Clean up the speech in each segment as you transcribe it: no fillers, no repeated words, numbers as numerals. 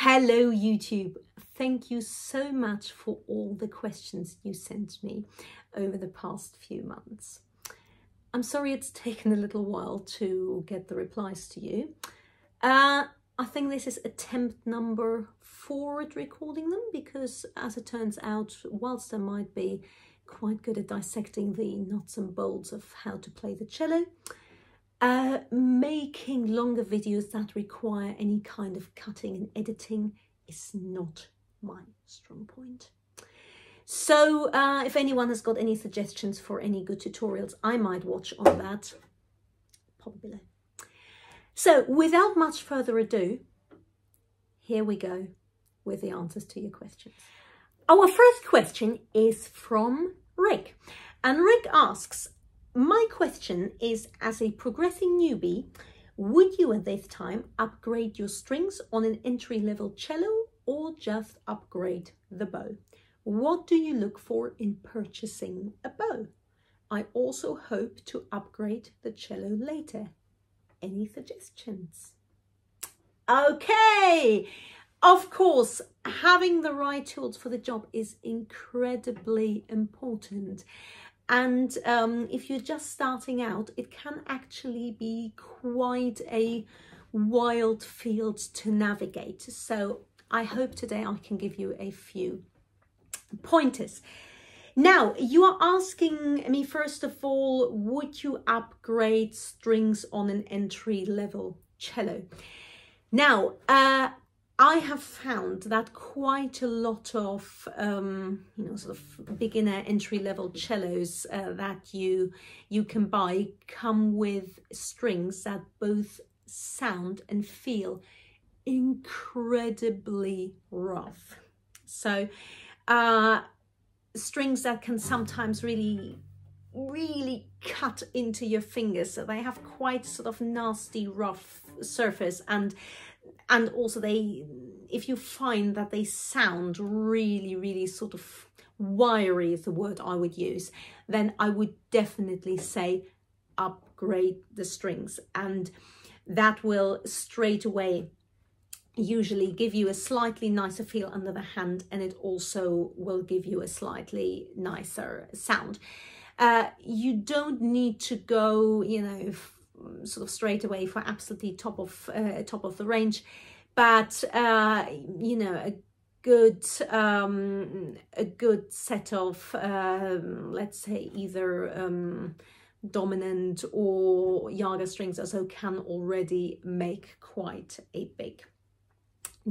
Hello YouTube, thank you so much for all the questions you sent me over the past few months. I'm sorry it's taken a little while to get the replies to you. I think this is attempt number 4 at recording them because, as it turns out, whilst I might be quite good at dissecting the nuts and bolts of how to play the cello, making longer videos that require any kind of cutting and editing is not my strong point. So if anyone has got any suggestions for any good tutorials I might watch on that, pop below. So without much further ado, here we go with the answers to your questions. Our first question is from Rick, and Rick asks, my question is, as a progressing newbie, would you at this time upgrade your strings on an entry-level cello or just upgrade the bow? What do you look for in purchasing a bow? I also hope to upgrade the cello later. Any suggestions? Okay, of course, having the right tools for the job is incredibly important. And if you're just starting out, it can actually be quite a wild field to navigate. So I hope today I can give you a few pointers. Now, you are asking me, first of all, would you upgrade strings on an entry-level cello? Now, I have found that quite a lot of, sort of beginner entry-level cellos that you can buy come with strings that both sound and feel incredibly rough. So strings that can sometimes really cut into your fingers. So they have quite sort of nasty, rough surface, and also if you find that they sound really sort of wiry is the word I would use, then I would definitely say upgrade the strings, and that will straight away usually give you a slightly nicer feel under the hand, and it also will give you a slightly nicer sound. You don't need to go, sort of straight away for absolutely top of the range, but a good set of let's say either dominant or Jager strings also can already make quite a big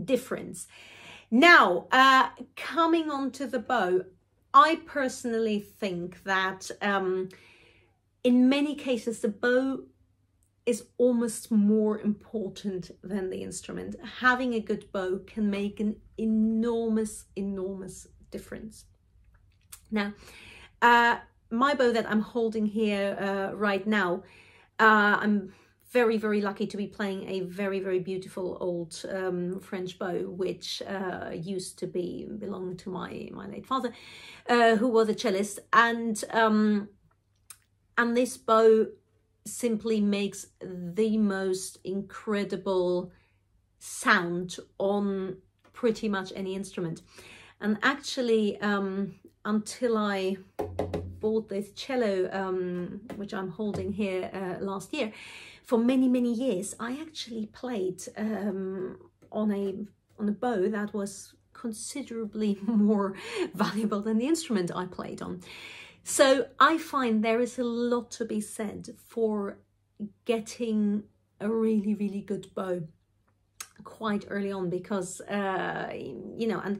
difference. Now, coming on to the bow, I personally think that in many cases the bow is almost more important than the instrument. Having a good bow can make an enormous difference. Now, my bow that I'm holding here right now, I'm very lucky to be playing a very beautiful old French bow, which used to belong to my late father, who was a cellist, and this bow simply makes the most incredible sound on pretty much any instrument. And actually, until I bought this cello, which I'm holding here last year, for many years, I actually played on a bow that was considerably more valuable than the instrument I played on. So I find there is a lot to be said for getting a really good bow quite early on, because and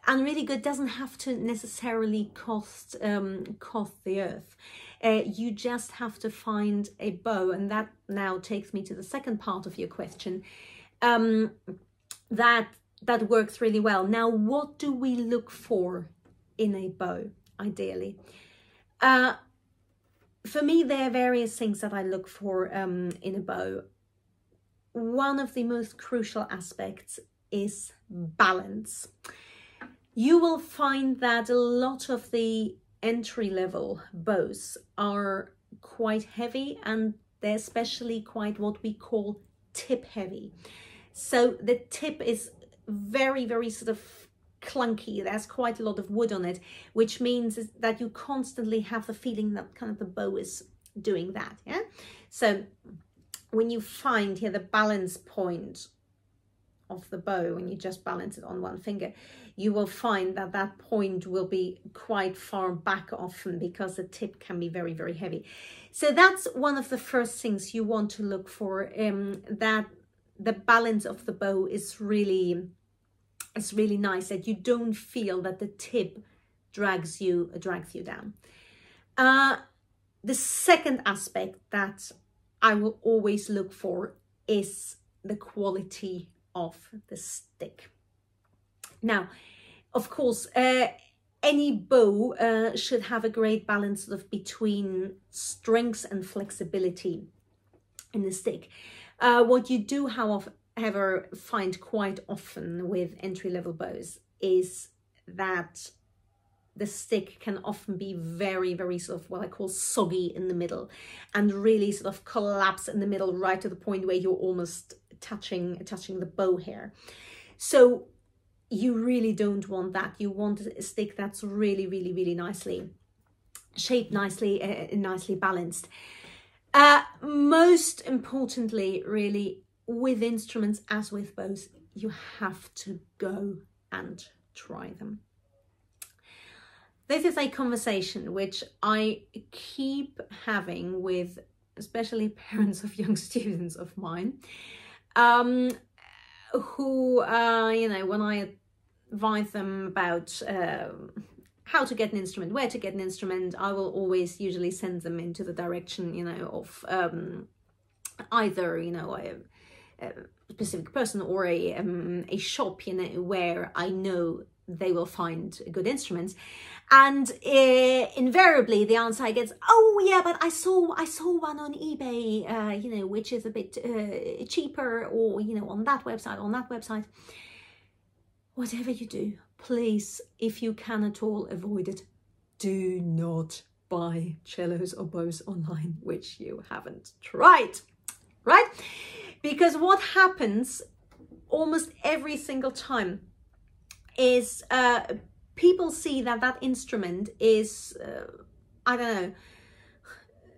really good doesn't have to necessarily cost the earth. You just have to find a bow, and that now takes me to the second part of your question, that works really well. Now, what do we look for in a bow, ideally? For me, there are various things that I look for in a bow. One of the most crucial aspects is balance. You will find that a lot of the entry-level bows are quite heavy, and they're especially quite what we call tip heavy. So the tip is very, very sort of clunky. There's quite a lot of wood on it, which means that you constantly have the feeling that kind of the bow is doing that. Yeah. So when you find here the balance point of the bow, when you just balance it on one finger, you will find that that point will be quite far back often, because the tip can be very, very heavy. So that's one of the first things you want to look for, that the balance of the bow is really nice, that you don't feel that the tip drags you down. The second aspect that I will always look for is the quality of the stick. Now, of course, any bow should have a great balance sort of between strength and flexibility in the stick. What you do, however, find quite often with entry-level bows is that the stick can often be very, very sort of what I call soggy in the middle, and really sort of collapse in the middle, right to the point where you're almost touching the bow hair. So you really don't want that. You want a stick that's really, really, really nicely shaped, nicely balanced. Most importantly, really, with instruments as with bows, you have to go and try them. This is a conversation which I keep having with especially parents of young students of mine, who, you know, when I advise them about how to get an instrument, where to get an instrument, I will always usually send them into the direction, you know, of either, you know, a specific person or a shop, you know, where I know they will find good instruments. And invariably the answer I get is, oh yeah, but I saw one on eBay, you know, which is a bit cheaper, or, you know, on that website. Whatever you do, please, if you can at all avoid it, do not buy cellos or bows online which you haven't tried, right? Because what happens almost every single time is people see that that instrument is, I don't know,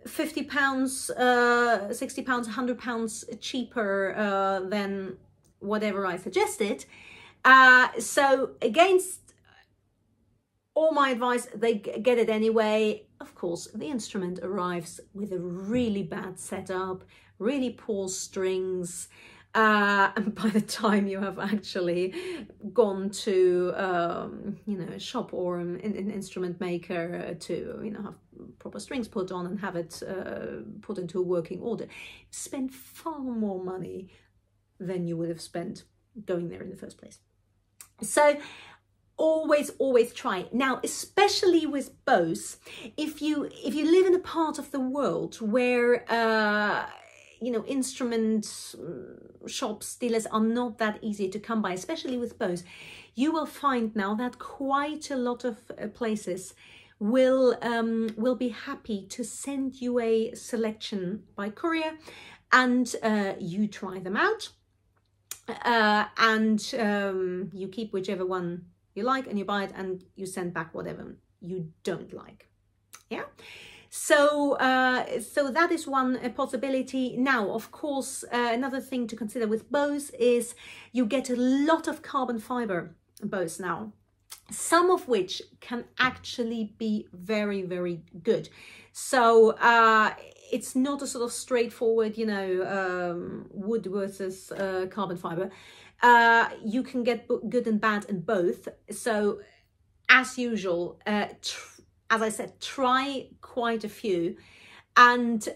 £50, £60, £100 cheaper than whatever I suggested. So against all my advice, they get it anyway. Of course, the instrument arrives with a really bad setup, really poor strings, and by the time you have actually gone to you know, a shop or an instrument maker to, you know, have proper strings put on and have it put into a working order, spend far more money than you would have spent going there in the first place. So always try. Now, especially with bows, if you live in a part of the world where you know, instrument shops, dealers are not that easy to come by, especially with bows, you will find now that quite a lot of places will be happy to send you a selection by courier, and you try them out, and you keep whichever one you like, and you buy it, and you send back whatever you don't like. Yeah. So so that is one possibility. Now, of course, another thing to consider with bows is you get a lot of carbon fiber bows now, some of which can actually be very, very good. So it's not a sort of straightforward, you know, wood versus carbon fiber. You can get good and bad in both. So as usual, as I said, try quite a few, and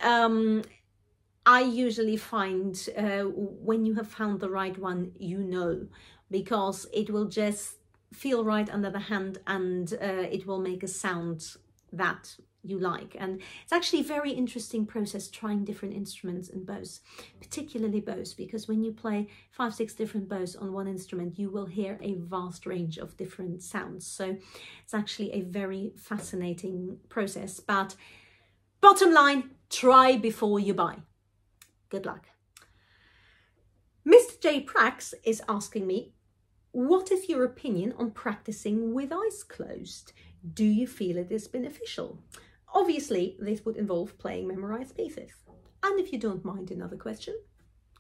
I usually find when you have found the right one, you know, because it will just feel right under the hand, and it will make a sound that you like. And it's actually a very interesting process trying different instruments and bows, particularly bows, because when you play 5-6 different bows on one instrument, you will hear a vast range of different sounds. So it's actually a very fascinating process. But bottom line, try before you buy. Good luck. Mr. JPrax is asking me, what is your opinion on practicing with eyes closed? Do you feel it is beneficial? Obviously, this would involve playing memorized pieces. And if you don't mind another question,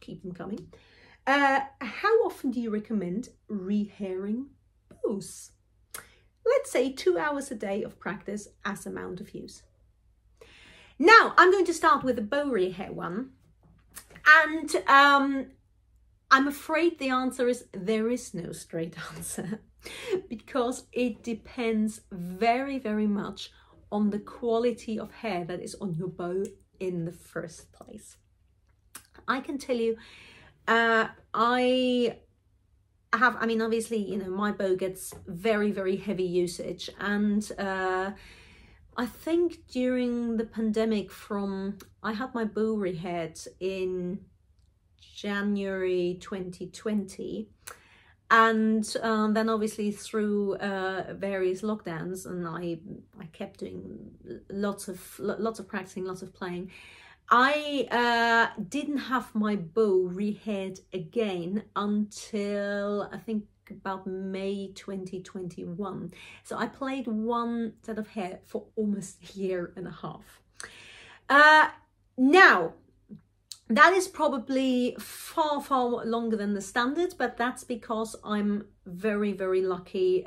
keep them coming. How often do you recommend rehairing bows? Let's say 2 hours a day of practice as amount of use. Now, I'm going to start with the bow rehair one. And I'm afraid the answer is there is no straight answer, because it depends very, very much on the quality of hair that is on your bow in the first place. I can tell you, I mean, obviously, you know, my bow gets very, very heavy usage. And I think during the pandemic I had my bow rehaired in January 2020. And then obviously through various lockdowns, and I kept doing lots of practicing, lots of playing. I didn't have my bow rehaired again until I think about May 2021. So I played one set of hair for almost a year and a half. Now, that is probably far, far longer than the standard, but that's because I'm very, very lucky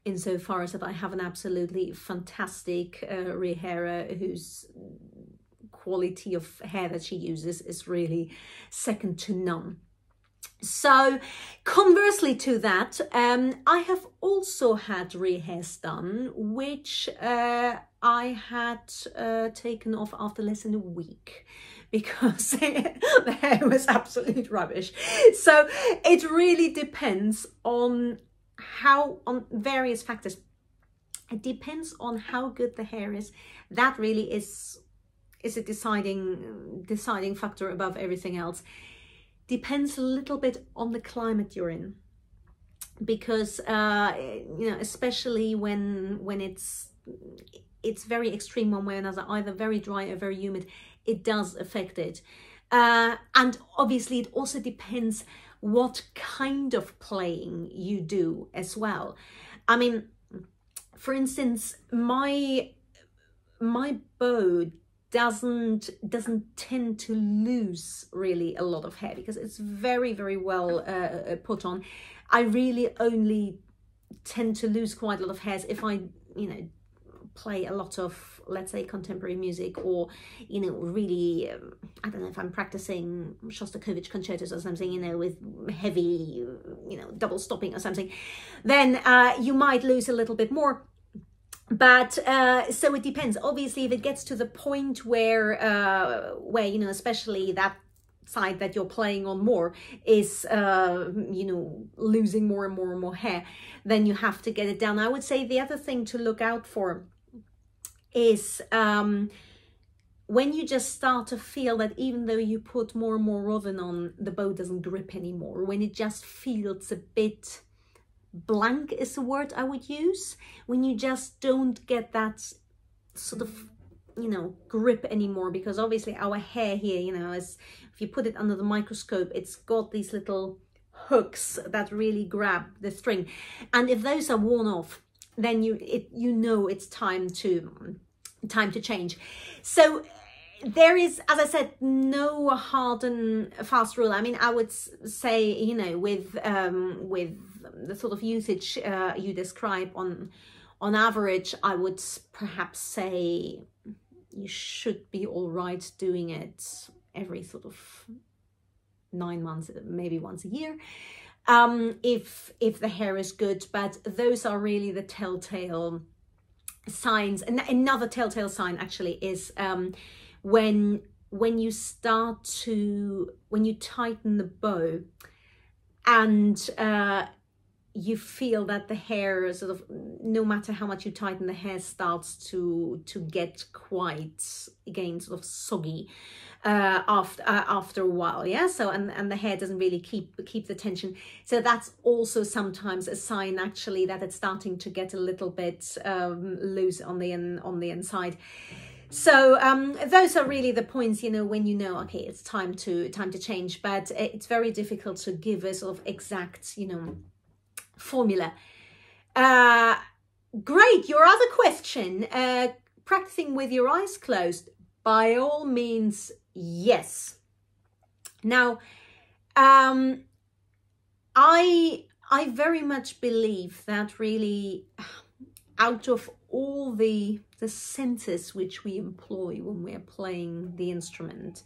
insofar as that I have an absolutely fantastic rehairer whose quality of hair that she uses is really second to none. So conversely to that, I have also had rehairs done, which I had taken off after less than a week, because the hair was absolute rubbish. So it really depends on on various factors. It depends on how good the hair is. That really is a deciding factor above everything else. Depends a little bit on the climate you're in, because you know, especially when it's very extreme one way or another, either very dry or very humid, it does affect it. And obviously it also depends what kind of playing you do as well. I mean, for instance, my bow doesn't tend to lose really a lot of hair, because it's very, very well put on. I really only tend to lose quite a lot of hairs if I, you know, play a lot of, let's say, contemporary music, or, you know, really, I don't know, if I'm practicing Shostakovich concertos or something, you know, with heavy, you know, double stopping or something, then you might lose a little bit more. But so it depends. Obviously, if it gets to the point where you know, especially that side that you're playing on more is you know, losing more and more and more hair, then you have to get it down. I would say the other thing to look out for is when you just start to feel that even though you put more and more rosin on, the bow doesn't grip anymore. When it just feels a bit blank is the word I would use, when you just don't get that sort of, you know, grip anymore, because obviously our hair here, you know, if you put it under the microscope, it's got these little hooks that really grab the string, and if those are worn off, then you know it's time to change. So there is, as I said, no hard and fast rule. I mean, I would say, you know, with the sort of usage you describe, on average, I would perhaps say you should be all right doing it every sort of 9 months, maybe once a year, if the hair is good. But those are really the telltale signs. And another telltale sign actually is when you tighten the bow and you feel that the hair sort of, no matter how much you tighten, the hair starts to get quite, again, sort of soggy after a while, yeah. So and the hair doesn't really keep the tension. So that's also sometimes a sign actually that it's starting to get a little bit loose on the inside. So those are really the points, you know, when you know, okay, it's time to change. But it's very difficult to give a sort of exact, you know, formula. Great. Your other question, practicing with your eyes closed, by all means, yes. Now, I very much believe that really out of all the senses which we employ when we're playing the instrument,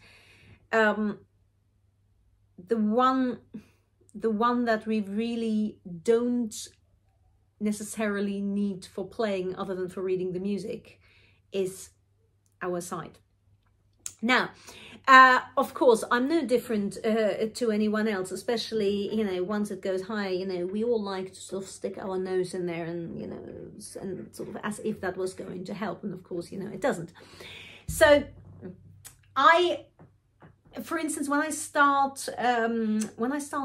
the one that we really don't necessarily need for playing other than for reading the music is our sight. Now, of course, I'm no different to anyone else, especially, you know, once it goes high, you know, we all like to sort of stick our nose in there and, you know, and sort of as if that was going to help. And of course, you know, it doesn't. So for instance, when I start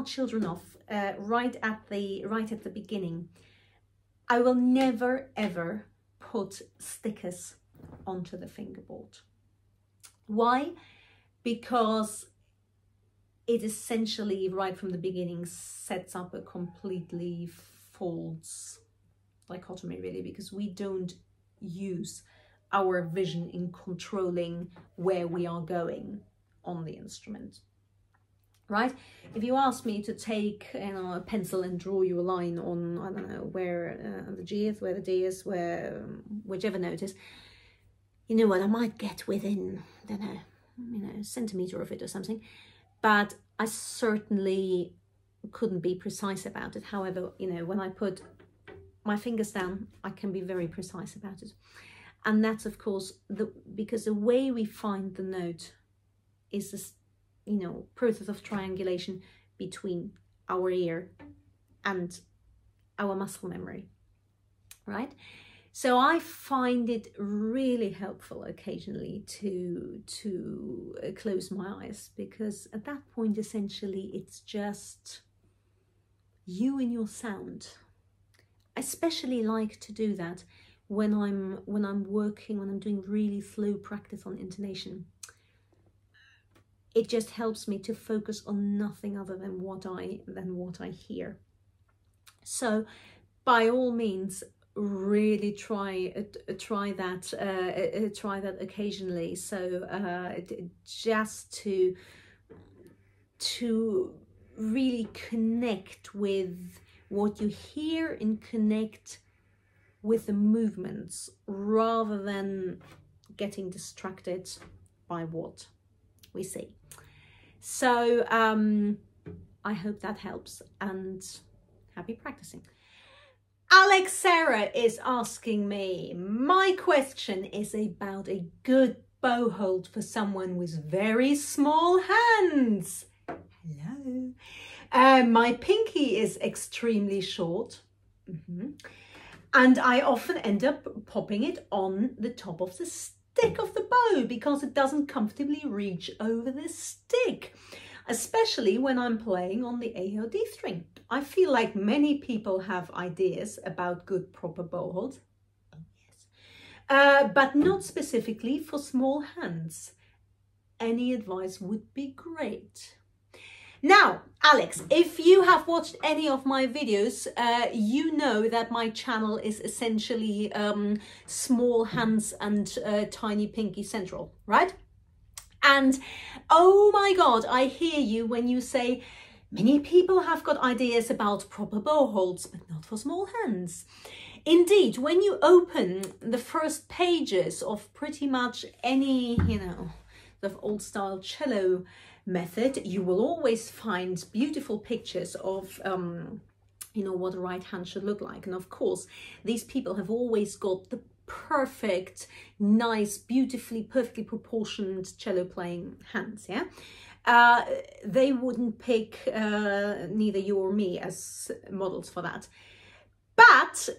children off right at the beginning, I will never ever put stickers onto the fingerboard. Why? Because it essentially right from the beginning sets up a completely false dichotomy, really, because we don't use our vision in controlling where we are going on the instrument, right? If you ask me to take, you know, a pencil and draw you a line on, I don't know, where the G is, where the D is, where whichever note is, you know what, I might get within, I don't know, you know, a centimetre of it or something, but I certainly couldn't be precise about it. However, you know, when I put my fingers down, I can be very precise about it. And that's, of course, because the way we find the note is this, you know, process of triangulation between our ear and our muscle memory, right? So I find it really helpful occasionally to close my eyes, because at that point, essentially, it's just you and your sound. I especially like to do that when I'm doing really slow practice on intonation. It just helps me to focus on nothing other than what I hear. So by all means, really try that occasionally. So just to really connect with what you hear and connect with the movements rather than getting distracted by what we see. So I hope that helps, and happy practicing. AlexSarah is asking me, my question is about a good bow hold for someone with very small hands. Hello. My pinky is extremely short. And I often end up popping it on the top of the stick of the bow because it doesn't comfortably reach over the stick, especially when I'm playing on the A or D string. I feel like many people have ideas about good proper bow holds, but not specifically for small hands. Any advice would be great. Now, Alex, if you have watched any of my videos, you know that my channel is essentially small hands and tiny pinky central, right? And oh my God, I hear you when you say many people have got ideas about proper bow holds, but not for small hands. Indeed, when you open the first pages of pretty much any, you know, the old style cello method, you will always find beautiful pictures of you know, what a right hand should look like. And of course, these people have always got the perfect, nice, perfectly proportioned cello playing hands, yeah? They wouldn't pick neither you or me as models for that. But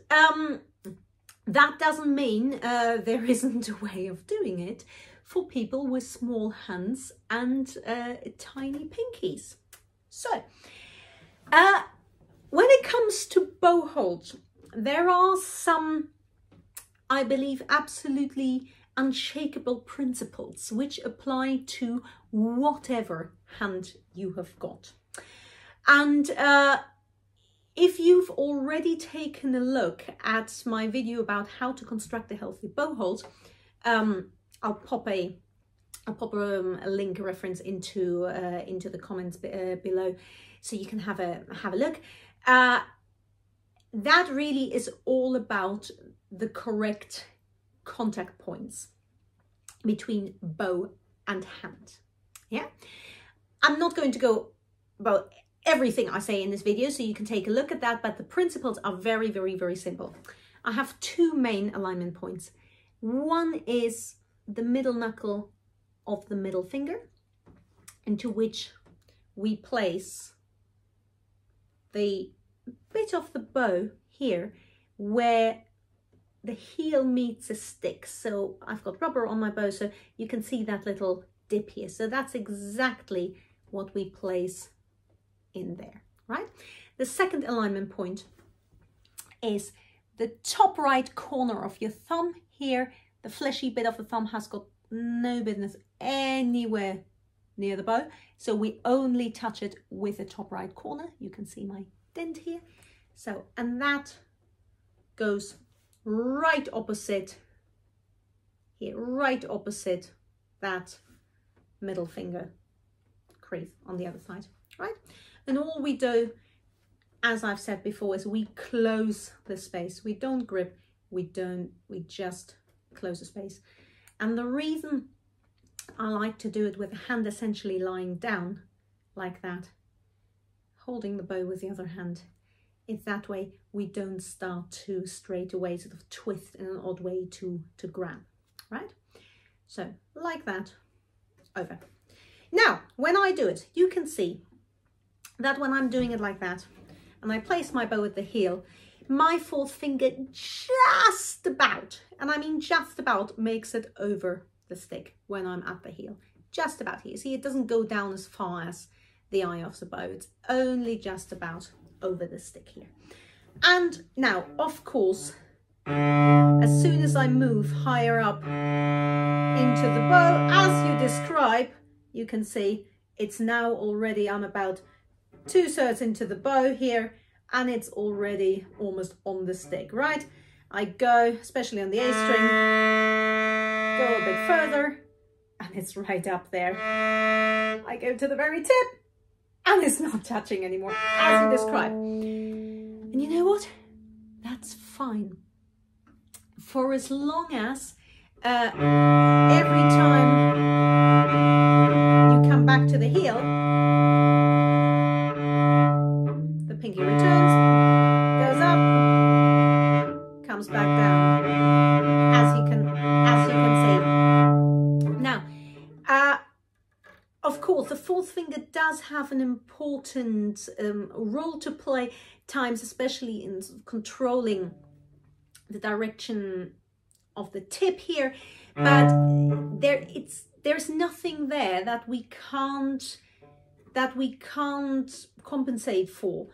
that doesn't mean there isn't a way of doing it for people with small hands and tiny pinkies. So, when it comes to bow holds, there are some, I believe, absolutely unshakable principles which apply to whatever hand you have got. And If you've already taken a look at my video about how to construct a healthy bow hold, I'll pop a link, a reference into the comments below, so you can have a look. That really is all about the correct contact points between bow and hand. Yeah, I'm not going to go about everything I say in this video, so you can take a look at that, but the principles are very, very, very simple. I have two main alignment points. One is the middle knuckle of the middle finger, into which we place the bit of the bow here where the heel meets the stick. So I've got rubber on my bow, so you can see that little dip here. So that's exactly what we place in there, right? The second alignment point is the top right corner of your thumb here. The fleshy bit of the thumb has got no business anywhere near the bow, so we only touch it with the top right corner. You can see my dent here. So, and that goes right opposite here, right opposite that middle finger crease on the other side, right? And all we do, as I've said before, is we close the space. We don't grip, we just close the space. And the reason I like to do it with the hand essentially lying down like that, holding the bow with the other hand, is that way we don't start to straight away sort of twist in an odd way to grab, right? So like that, over. Now, when I do it, you can see that when I'm doing it like that, and I place my bow at the heel, my fourth finger just about, and I mean just about, makes it over the stick when I'm at the heel. Just about here. See, it doesn't go down as far as the eye of the bow. It's only just about over the stick here. And now, of course, as soon as I move higher up into the bow, as you describe, you can see it's now already, I'm about 2/3 into the bow here, and it's already almost on the stick, right? I go, especially on the A string, go a bit further, and it's right up there. I go to the very tip, and it's not touching anymore, as you describe. And you know what? That's fine. For as long as every time you come back to the heel, the pinky returns, goes up, comes back down, as you can see. Now, of course, the fourth finger does have an important role to play, times especially in controlling the direction of the tip here, but there's nothing there that we can't compensate for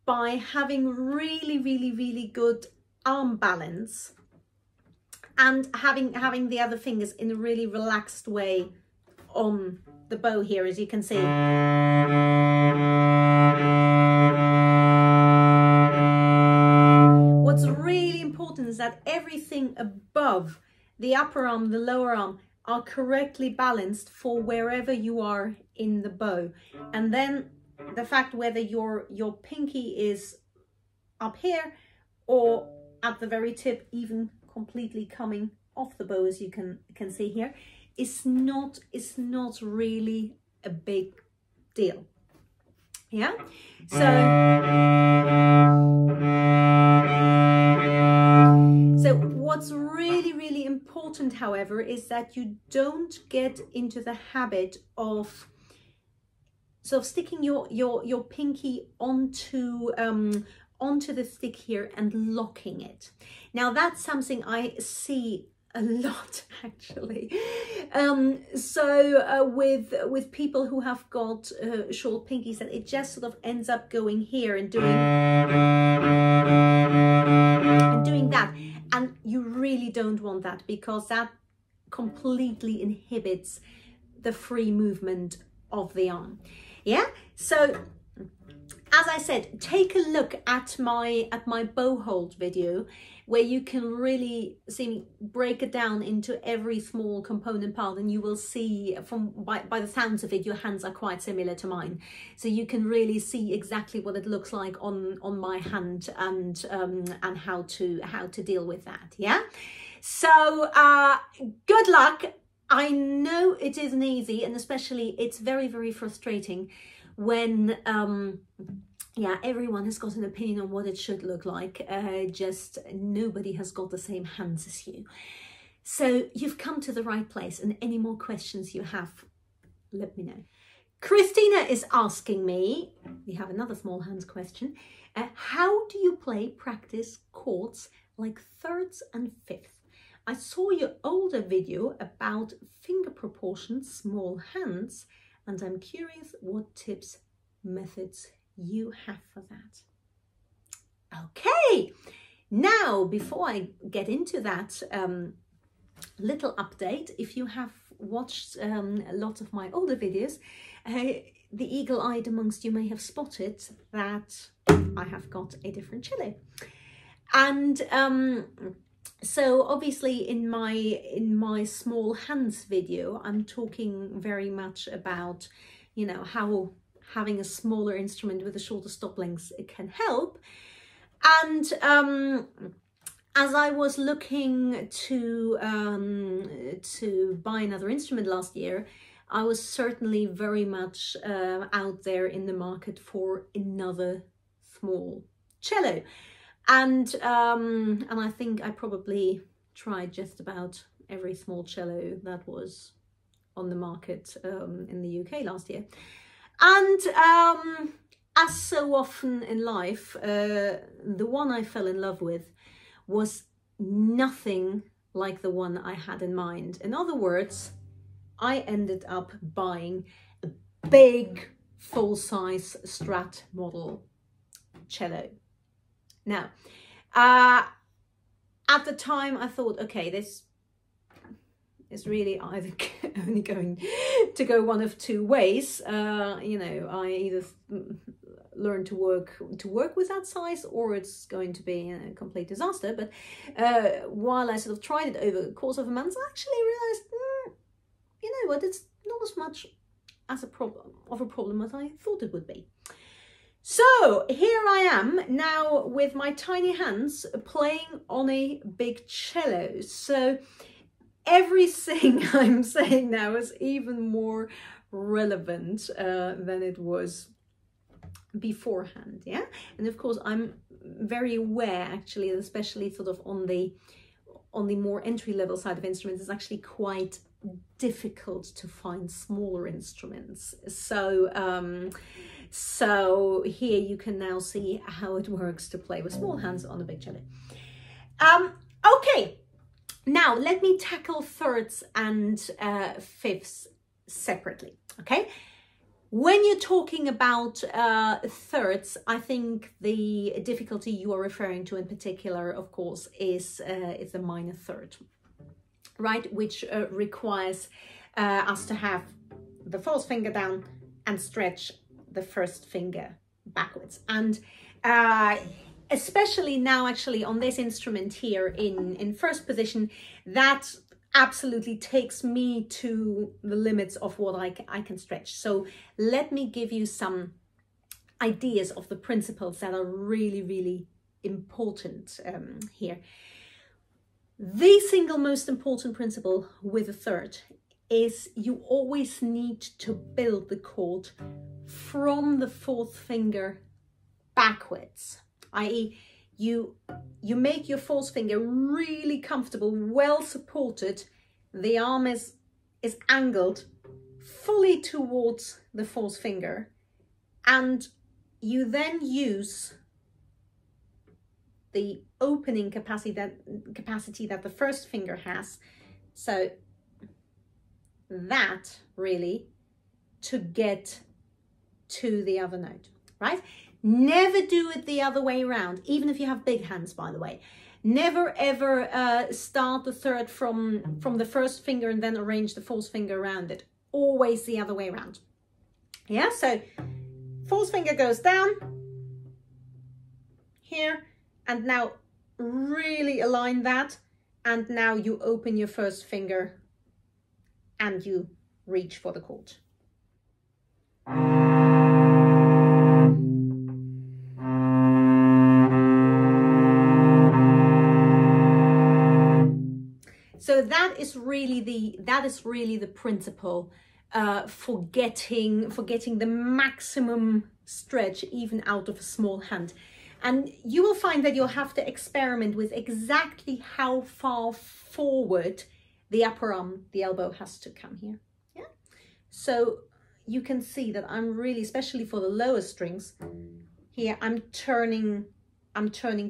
by having really, really, really good arm balance and having the other fingers in a really relaxed way on the bow here, as you can see. What's really important is that everything above the upper arm, the lower arm, are correctly balanced for wherever you are in the bow. And then the fact whether your pinky is up here or at the very tip, even completely coming off the bow, as you can see here, is not really a big deal. Yeah, so what's really, really important, however, is that you don't get into the habit of sort of sticking your pinky onto the stick here and locking it. Now that's something I see a lot, actually. With people who have got short pinkies, that it just sort of ends up going here and doing that, and you really don't want that, because that completely inhibits the free movement of the arm. Yeah, so as I said, take a look at my bow hold video, where you can really see me break it down into every small component part, and you will see by the sounds of it, your hands are quite similar to mine, so you can really see exactly what it looks like on my hand, and how to deal with that. Yeah, so good luck. I know it isn't easy, and especially it's very, very frustrating when yeah, everyone has got an opinion on what it should look like. Just nobody has got the same hands as you. So you've come to the right place, and any more questions you have, let me know. Christina is asking me, we have another small hands question, how do you play practice chords like thirds and fifths? I saw your older video about finger proportions, small hands, and I'm curious what tips, methods you have for that. Okay, now before I get into that little update, if you have watched a lot of my older videos, the eagle-eyed amongst you may have spotted that I have got a different cello. And so obviously in my small hands video, I'm talking very much about, you know, how having a smaller instrument with a shorter stop lengths, it can help. And as I was looking to buy another instrument last year, I was certainly very much out there in the market for another small cello. And I think I probably tried just about every small cello that was on the market in the UK last year. And as so often in life, the one I fell in love with was nothing like the one I had in mind. In other words, I ended up buying a big full-size Strat model cello. Now, at the time I thought, okay, this is really either only going to go one of two ways. You know, I either learn to work with that size, or it's going to be a complete disaster. But while I sort of tried it over the course of a month, I actually realized, you know what, it's not as much as a problem as I thought it would be. So here I am now with my tiny hands playing on a big cello. So everything I'm saying now is even more relevant than it was beforehand. Yeah, and of course I'm very aware, actually, especially sort of on the more entry-level side of instruments, it's actually quite difficult to find smaller instruments. So so here you can now see how it works to play with small hands on a big cello. Okay, now let me tackle thirds and fifths separately. Okay, when you're talking about thirds, I think the difficulty you are referring to in particular, of course, is the minor third, right? Which requires us to have the false finger down and stretch the first finger backwards. And especially now, actually, on this instrument here in first position, that absolutely takes me to the limits of what I can stretch. So let me give you some ideas of the principles that are really, really important here. The single most important principle with a third is you always need to build the chord from the fourth finger backwards, i.e. you make your fourth finger really comfortable, well supported. The arm is angled fully towards the fourth finger, and you then use the opening capacity that the first finger has. So that really to get to the other note, right? Never do it the other way around, even if you have big hands, by the way. Never ever start the third from the first finger and then arrange the fourth finger around it. Always the other way around. Yeah, so fourth finger goes down, here, and now really align that, and now you open your first finger and you reach for the chord. So that is really the principle for getting the maximum stretch even out of a small hand. And you will find that you'll have to experiment with exactly how far forward the upper arm, the elbow, has to come here. Yeah. So you can see that I'm really, especially for the lower strings here, I'm turning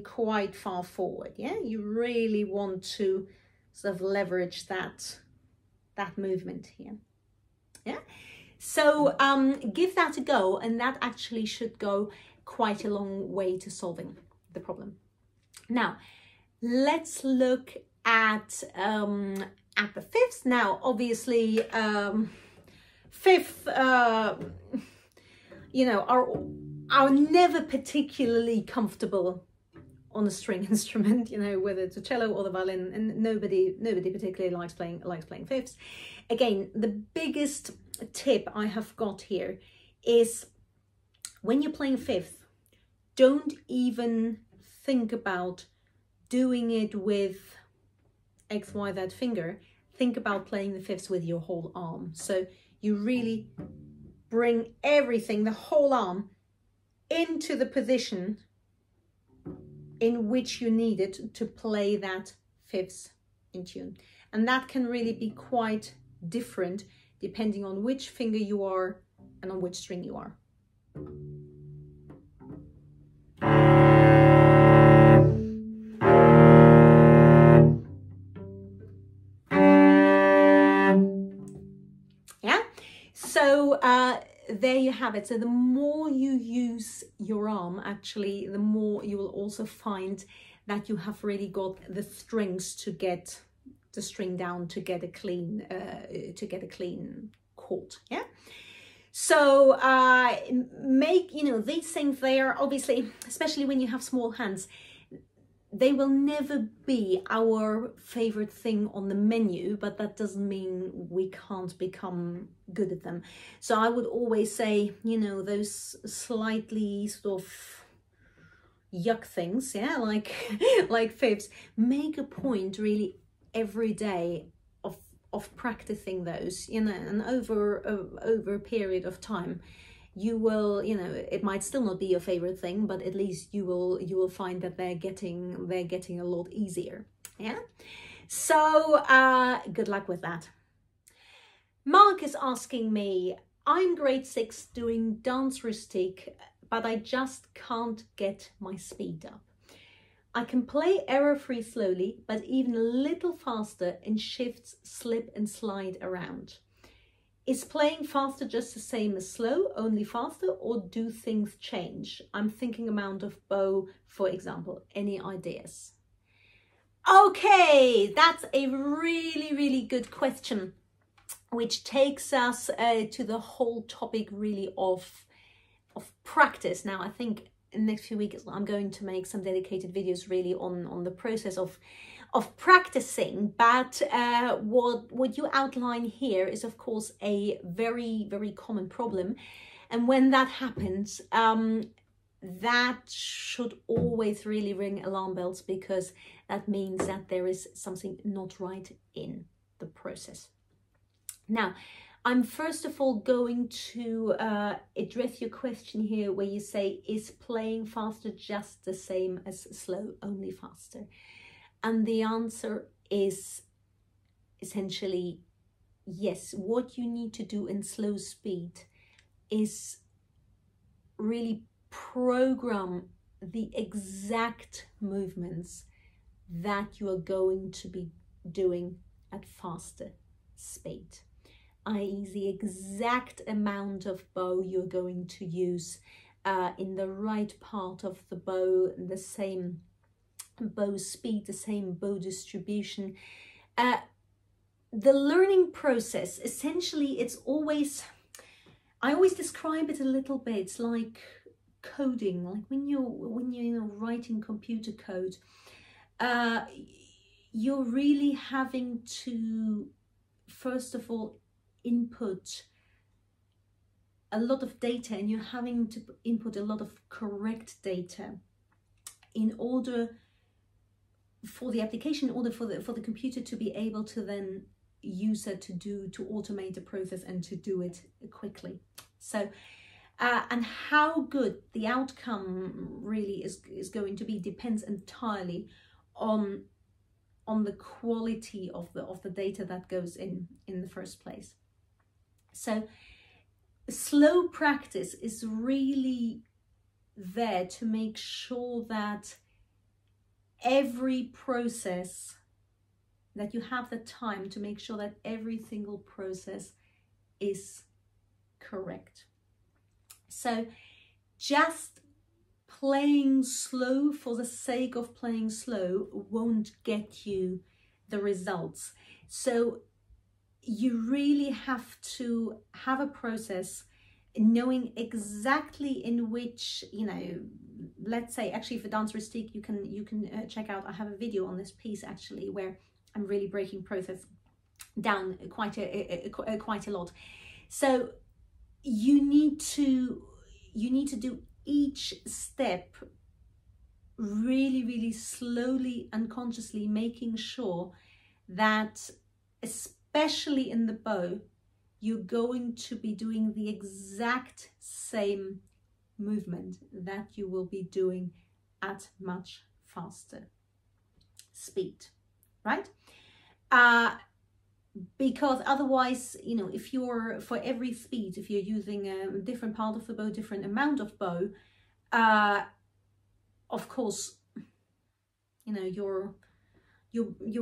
quite far forward. Yeah. You really want to sort of leverage that movement here. Yeah. So give that a go, and that actually should go quite a long way to solving the problem. Now, let's look at the fifths. Now, obviously, fifth, you know, are never particularly comfortable on a string instrument, you know, whether it's a cello or the violin, and nobody particularly likes playing fifths. Again, the biggest tip I have got here is, when you're playing fifth, don't even think about doing it with X, Y, that finger. Think about playing the fifths with your whole arm. So you really bring everything, the whole arm, into the position in which you need it to play that fifths in tune. And that can really be quite different depending on which finger you are and on which string you are. Yeah, so there you have it. So the more you use your arm, actually, the more you will also find that you have really got the strings to get the string down to get a clean chord. Yeah. So make, you know, these things, they are obviously, especially when you have small hands, they will never be our favorite thing on the menu, but that doesn't mean we can't become good at them. So I would always say, you know, those slightly sort of yuck things, yeah, like fifths, make a point really every day of practicing those, you know, and over a period of time, you will, you know, it might still not be your favorite thing, but at least you will find that they're getting a lot easier. Yeah. So good luck with that. Mark is asking me, I'm grade 6 doing dance rustique, but I just can't get my speed up. I can play error-free slowly, but even a little faster, and shifts slip and slide around. Is playing faster just the same as slow, only faster, or do things change? I'm thinking amount of bow, for example. Any ideas? Okay, that's a really, really good question, which takes us to the whole topic really of practice. Now, I think in the next few weeks I'm going to make some dedicated videos really on the process of practicing, but what you outline here is of course a very, very common problem, and when that happens, that should always really ring alarm bells, because that means that there is something not right in the process. Now, I'm first of all going to address your question here where you say, is playing faster just the same as slow, only faster? And the answer is essentially yes. What you need to do in slow speed is really program the exact movements that you are going to be doing at faster speed, i.e. the exact amount of bow you're going to use in the right part of the bow, the same bow speed, the same bow distribution. The learning process, essentially, it's always, I always describe it a little bit like coding, like when you're writing computer code, you're really having to, first of all, input a lot of data, and you're having to input a lot of correct data in order for the application, in order for the computer to be able to then use it to automate the process and to do it quickly. So and how good the outcome really is going to be depends entirely on the quality of the data that goes in the first place. So slow practice is really there to make sure that every process, that you have the time to make sure that every single process is correct. So just playing slow for the sake of playing slow won't get you the results. So you really have to have a process knowing exactly in which, you know, let's say, actually for Dance Rustique, you can check out, I have a video on this piece actually where I'm really breaking process down quite a lot. So you need to do each step really slowly and consciously, making sure that, especially in the bow, you're going to be doing the exact same movement that you will be doing at much faster speed, right? Because otherwise, you know, if you're, for every speed, if you're using a different part of the bow, different amount of bow, of course, you know, your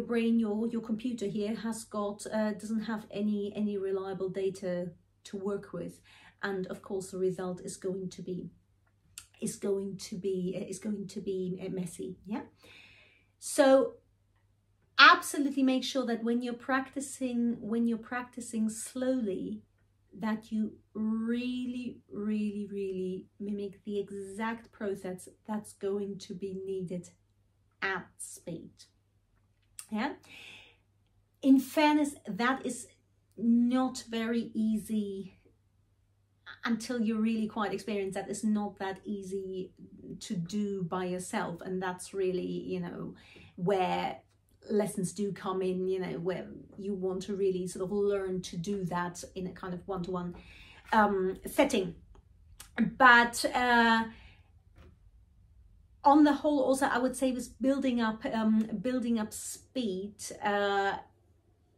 brain, your computer here has got doesn't have any reliable data to work with, and of course the result is going to be messy. Yeah. So absolutely make sure that when you're practicing slowly, that you really mimic the exact process that's going to be needed at speed. Yeah. In fairness, that is not very easy until you're really quite experienced. That is not that easy to do by yourself, and that's really, you know, where lessons do come in, you know, where you want to really sort of learn to do that in a kind of one-to-one setting. But on the whole, also I would say, with building up speed,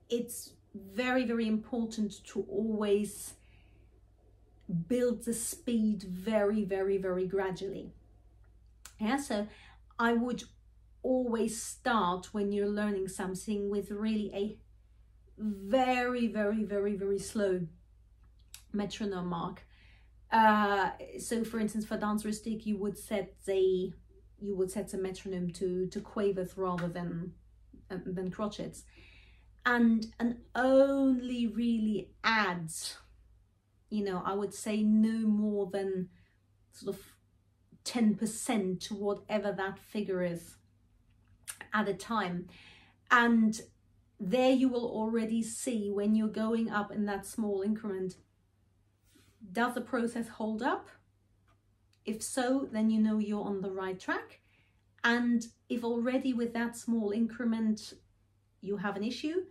it's very important to always build the speed very gradually. Yeah, so I would always start, when you're learning something, with really a very slow metronome mark. So for instance, for Dance Rustique, you would set the metronome to quavers rather than crotchets, and only really adds, you know, I would say no more than sort of 10% to whatever that figure is at a time. And there you will already see, when you're going up in that small increment, does the process hold up? If so, then you know you're on the right track. And if already with that small increment you have an issue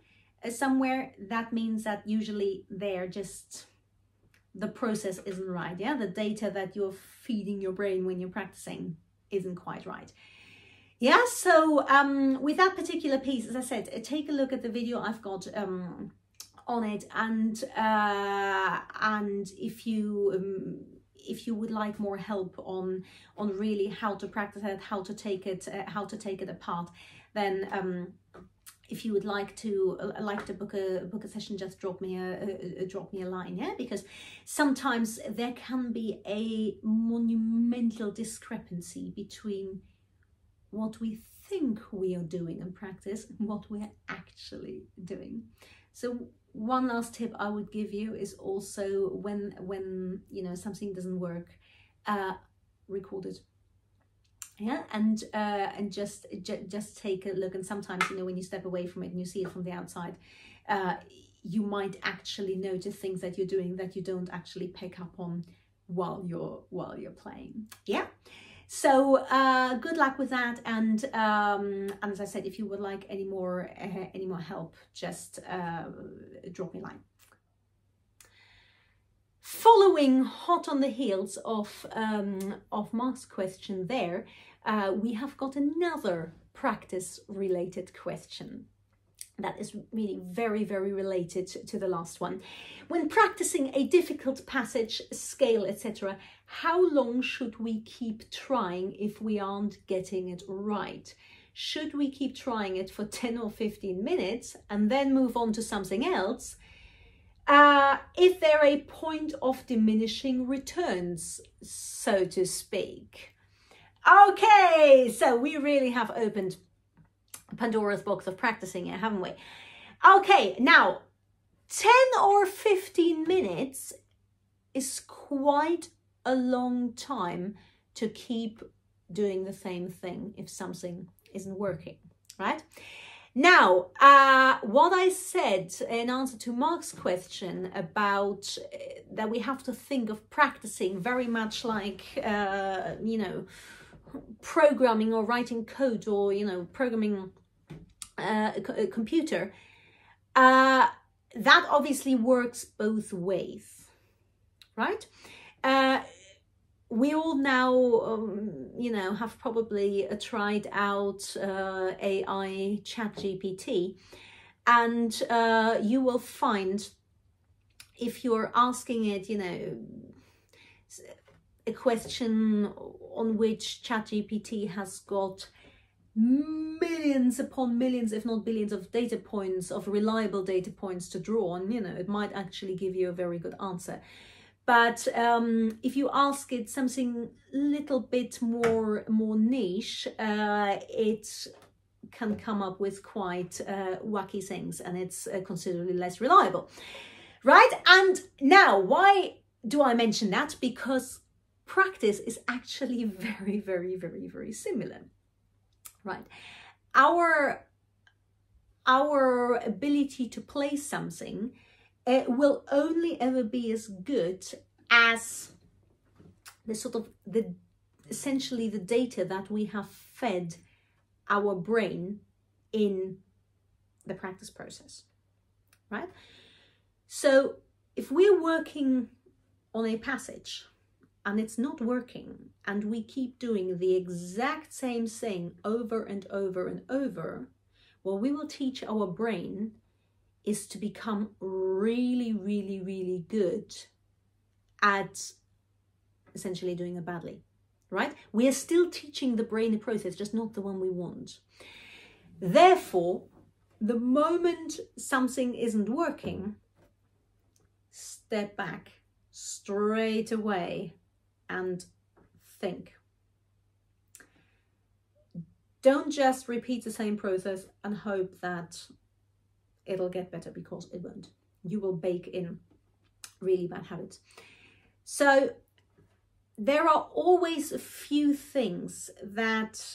somewhere, that means that usually the process isn't right. Yeah, the data that you're feeding your brain when you're practicing isn't quite right. Yeah, so with that particular piece, as I said, take a look at the video I've got on it, and if you would like more help on really how to practice it, how to take it apart, then if you would like to book a session, just drop me a line. Yeah, because sometimes there can be a monumental discrepancy between what we think we are doing in practice and what we're actually doing. So one last tip I would give you is also, when you know something doesn't work, record it. Yeah, and just take a look. And sometimes, you know, when you step away from it and you see it from the outside, you might actually notice things that you're doing that you don't actually pick up on while you're playing. Yeah. So good luck with that, and as I said, if you would like any more help, just drop me a line. Following hot on the heels of Mark's question there, we have got another practice related question that is really very, very related to the last one. When practicing a difficult passage, scale, etc., how long should we keep trying if we aren't getting it right? Should we keep trying it for 10 or 15 minutes and then move on to something else? Is there a point of diminishing returns, so to speak? Okay, so we really have opened Pandora's box of practicing here, haven't we? Okay, now 10 or 15 minutes is quite a long time to keep doing the same thing if something isn't working, right? Now, what I said in answer to Mark's question about that we have to think of practicing very much like, you know, programming or writing code, or, you know, programming a computer, that obviously works both ways, right? We all now, you know, have probably tried out AI ChatGPT, and you will find, if you're asking it, you know, a question on which ChatGPT has got millions upon millions, if not billions, of data points, of reliable data points to draw on, you know, it might actually give you a very good answer. But if you ask it something a little bit more niche, it can come up with quite wacky things, and it's considerably less reliable, right? And now, why do I mention that? Because practice is actually very, very, very, very similar, right? Our ability to play something will only ever be as good as essentially the data that we have fed our brain in the practice process, right? So if we're working on a passage and it's not working, and we keep doing the exact same thing over and over and over, what we will teach our brain is to become really, really, really good at essentially doing it badly, right? We are still teaching the brain a process, just not the one we want. Therefore, the moment something isn't working, step back straight away and think. Don't just repeat the same process and hope that it'll get better, because it won't. You will bake in really bad habits. So there are always a few things that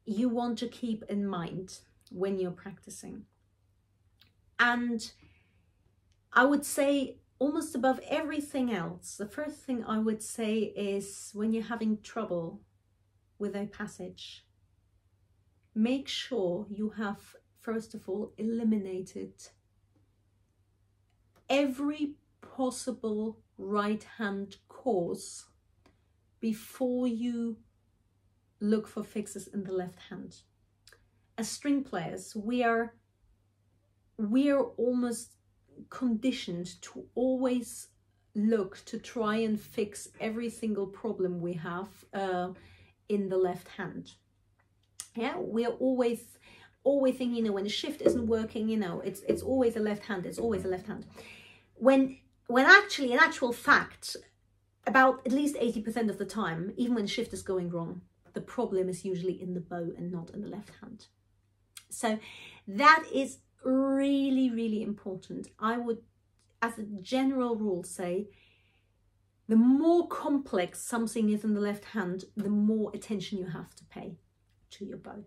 you want to keep in mind when you're practicing. And I would say, almost above everything else, the first thing I would say is, when you're having trouble with a passage, make sure you have, first of all, eliminated every possible right-hand cause before you look for fixes in the left hand. As string players, we are almost conditioned to always look to try and fix every single problem we have in the left hand. Yeah, we're always thinking, you know, when the shift isn't working, you know, it's always a left hand, it's always a left hand. When actually, in actual fact, about at least 80% of the time, even when the shift is going wrong, the problem is usually in the bow and not in the left hand. So that is really, really important. I would, as a general rule, say, the more complex something is in the left hand, the more attention you have to pay to your bow.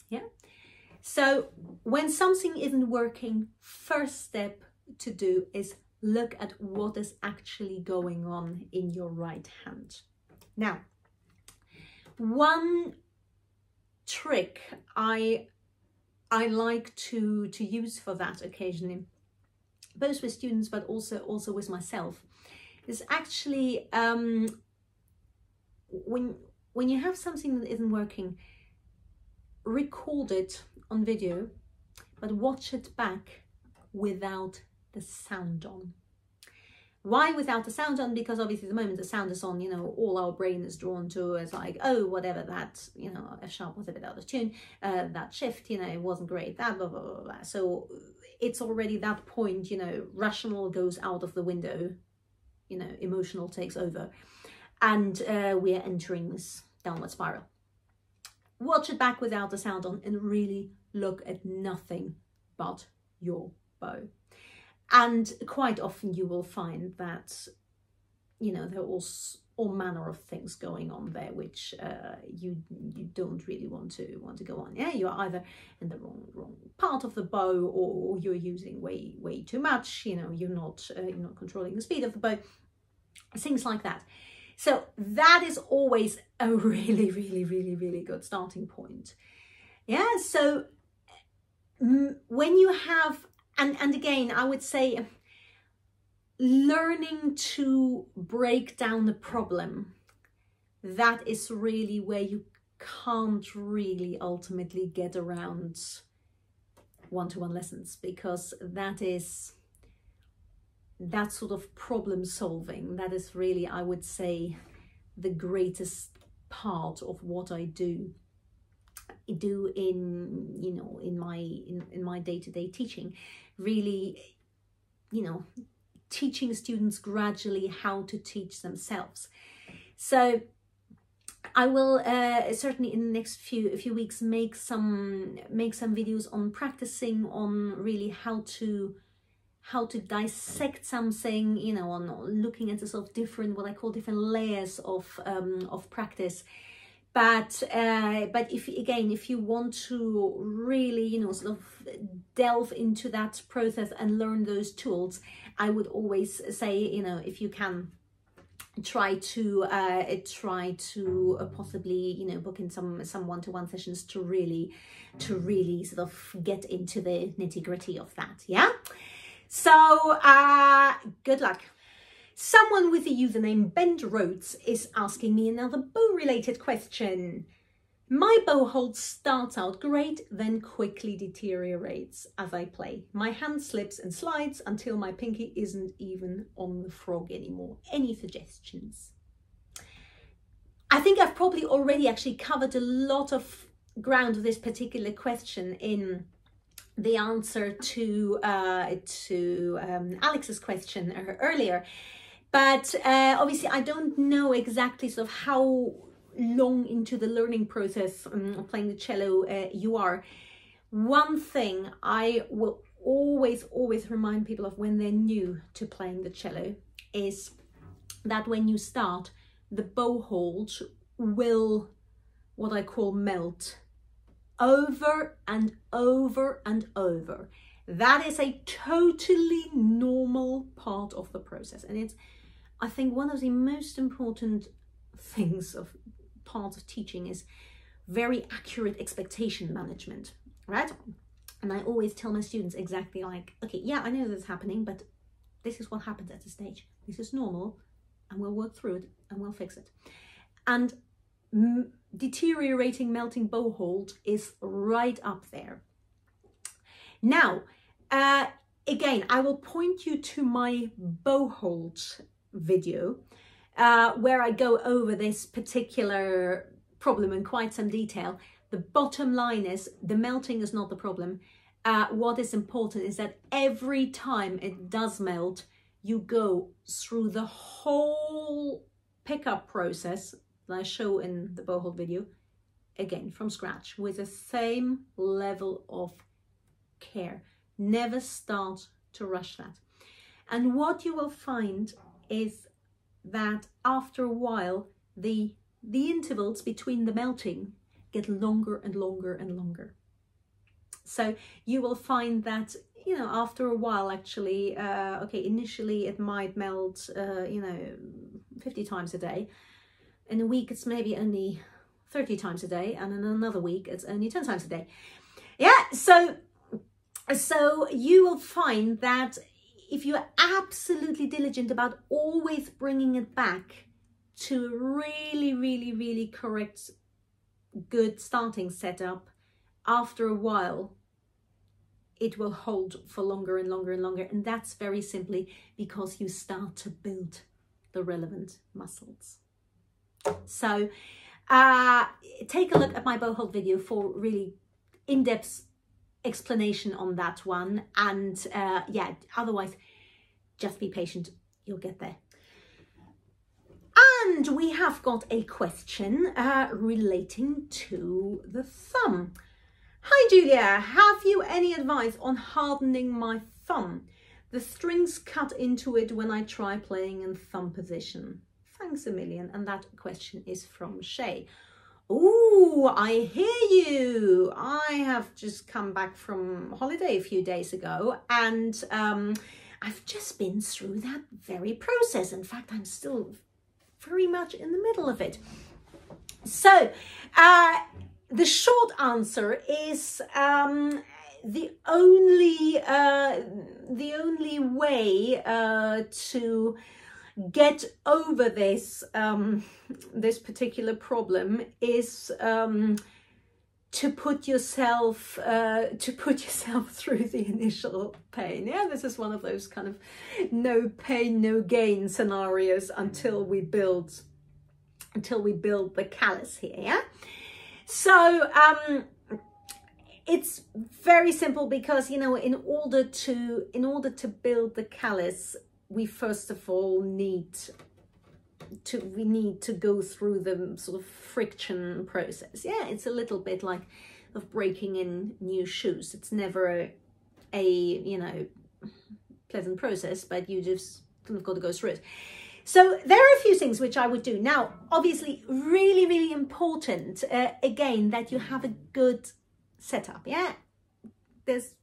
Yeah. So when something isn't working, first step to do is look at what is actually going on in your right hand. Now, one trick I like to use for that occasionally, both with students but also with myself, is actually when you have something that isn't working, record it on video, but watch it back without the sound on. Why without the sound on? Because obviously the moment the sound is on, you know, all our brain is drawn to is like, oh, whatever, that, you know, a sharp was a bit out of tune, that shift, you know, it wasn't great, that blah, blah, blah, blah. So it's already that point, you know, rational goes out of the window, you know, emotional takes over, and we are entering this downward spiral. Watch it back without the sound on and really look at nothing but your bow. And quite often you will find that, you know, there are all manner of things going on there which you don't really want to go on. Yeah, you're either in the wrong part of the bow, or you're using way too much. You know, you're not controlling the speed of the bow, things like that. So that is always a really good starting point. Yeah. So when you have, and again, I would say learning to break down the problem, that is really where you can't really ultimately get around one-to-one lessons, because that sort of problem solving, that is really, I would say, the greatest part of what I do in, you know, in my day-to-day teaching. Really, you know, teaching students gradually how to teach themselves. So I will certainly in the next few weeks make some videos on practicing, on really how to dissect something, you know, on looking at the sort of different, what I call different layers of practice. But if you want to really, you know, sort of delve into that process and learn those tools, I would always say, you know, if you can, try to possibly, you know, book in some one-to-one sessions to really sort of get into the nitty-gritty of that. Yeah. So good luck. Someone with the username BentRoads is asking me another bow-related question. My bow hold starts out great, then quickly deteriorates as I play. My hand slips and slides until my pinky isn't even on the frog anymore. Any suggestions? I think I've probably already actually covered a lot of ground of this particular question in the answer to Alex's question earlier. But obviously I don't know exactly sort of how long into the learning process of playing the cello you are. One thing I will always remind people of when they're new to playing the cello is that when you start, the bow hold will, what I call, melt over and over and over. That is a totally normal part of the process, and it's, I think, one of the most important things of part of teaching is very accurate expectation management, right? And I always tell my students exactly like, okay, yeah, I know this is happening, but this is what happens at the stage. This is normal, and we'll work through it and we'll fix it. And deteriorating, melting bow hold is right up there. Now, again, I will point you to my bow hold video where I go over this particular problem in quite some detail. The bottom line is the melting is not the problem. What is important is that every time it does melt, you go through the whole pickup process that I show in the bow hold video, again from scratch, with the same level of care. Never start to rush that. And what you will find is that after a while, the intervals between the melting get longer and longer and longer. So you will find that, you know, after a while, actually, okay, initially it might melt, you know, 50 times a day. In a week, it's maybe only 30 times a day. And in another week, it's only 10 times a day. Yeah, so you will find that if you're absolutely diligent about always bringing it back to a really, really, really correct, good starting setup, after a while, it will hold for longer and longer and longer. And that's very simply because you start to build the relevant muscles. So take a look at my bow hold video for really in-depth explanation on that one. And yeah, otherwise, just be patient, you'll get there. And we have got a question relating to the thumb. Hi Julia, have you any advice on hardening my thumb? The strings cut into it when I try playing in thumb position. Thanks a million. And that question is from Shay. Oh, I hear you. I have just come back from holiday a few days ago, and I've just been through that very process. In fact, I'm still very much in the middle of it. So the short answer is the only way to get over this this particular problem is to put yourself through the initial pain. Yeah, this is one of those kind of no pain, no gain scenarios until we build the callus here. Yeah. So it's very simple because, you know, in order to build the callus, we first of all need to go through the sort of friction process. Yeah, it's a little bit like of breaking in new shoes. It's never a you know, pleasant process, but you just kind of got to go through it. So there are a few things which I would do. Now, obviously, really, really important, again, that you have a good setup. Yeah, there's,